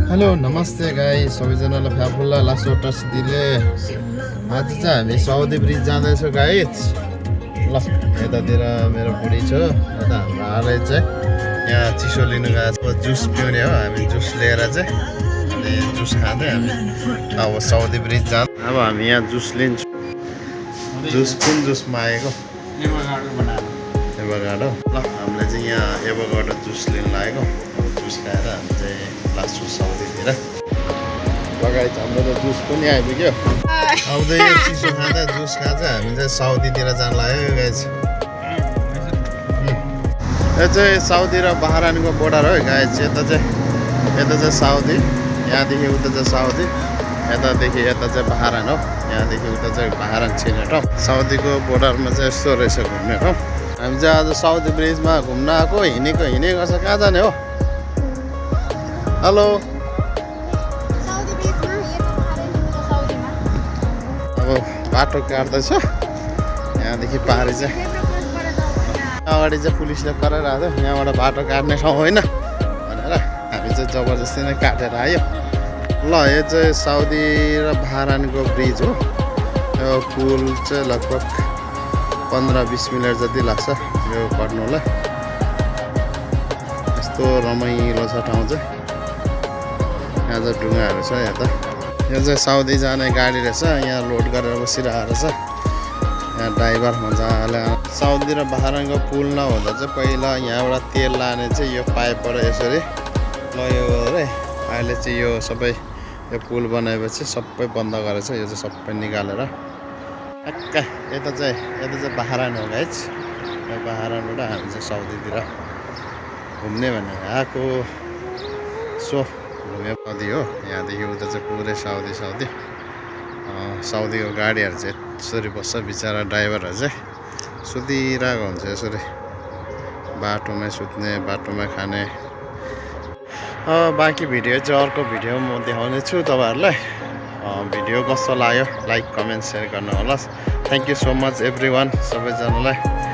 hello नमस्ते guys सबैजनालाई फ्याफुल्ला LaSota दिले आज चाहिँ हामी साउदी ब्रिज जाँदैछौँ गाइस ल यतातिर मेरो बुढी छ यता हाम्रो आले चाहिँ यहाँ चिसो लिनु गएको जुस पिउने हो हामी जुस लिएर चाहिँ अनि जुस खाँदै हामी अब साउदी ब्रिज जाँ अब हामी यहाँ जुस लिन्छौँ जुस कुन जुस मागेको एभोकाडो ल हामीले चाहिँ यहाँ एभोकाडो जुस लिनु लागेको जुस खाएर हामी चाहिँ लास्टमा साउदीतिर लगाइ हाम्रो त जुस पनि आइपुग्यो आउँदै यो चिसो खाँदा जुस खाँदा हामी चाहिँ साउदीतिर जान लाग्यो गाइस यो चाहिँ साउदी र बहरानको बोर्डर हो गाइस यता चाहिँ साउदी यहाँदेखि उता चाहिँ साउदी यतादेखि यता चाहिँ बहरान हो यहाँदेखि उता चाहिँ बहरान छिर्ने ठाउँ साउदीको बोर्डरमा चाहिँ यस्तो रहेछ घुम्ने ठाउँ हामी चाहिँ आज साउदी ब्रिजमा घुम्न आएको हिँडेको छ कहाँ जाने हो हेलो अब बाटो काट्दैछ यहाँदेखि पारि चाहिँ अगाडि चाहिँ पुलिसले कराइरहेको थियो यहाँबाट बाटो काट्ने ठाउँ होइन भनेर हामी चाहिँ जबरजस्ती नै काटेर आयो ल यो चाहिँ साउदी र बहरानको ब्रिज हो यो पुल चाहिँ लगभग 15-20 मिनट जति लाग्छ यो कट्नुलाई यस्तो रमाइलो छ ठाउँ चाहिँ यहाँ चाहिँ ढुङ्गाहरू छ यता यो चाहिँ साउदी जाने गाडी रहेछ यहाँ लोड गरेर बसिरहेको रहेछ यहाँ ड्राइभर मजाले साउदी र बहरानको पुल नहुँदा चाहिँ पहिला यहाँबाट तेल लाने चाहिँ यो पाइपबाट यसरी लग्यो अरे अहिले चाहिँ यो सबै यो पुल बनाएपछि सबै बन्द गरेछ यो चाहिँ सबै निकालेर ठ्याक्क यता चाहिँ बहरान हो गाइस यो बहरानबाट हामी चाहिँ साउदीतिर घुम्ने भनेर आएको सो घुमे साउदी हो यहाँदेखि उता चाहिँ पुरै साउदी साउदीको गाडीहरू चाहिँ यसरी बस्छ बिचरा ड्राइभरहरू चाहिँ सुतिरहेको हुन्छ यसरी बाटोमै सुत्ने बाटोमै खाने बाँकी भिडियो चाहिँ अर्को भिडियो म देखाउने छु तपाईँहरूलाई भिडियो कस्तो लाग्यो लाइक कमेन्ट सेयर गर्नु होला thank you so much every one सबैजनालाई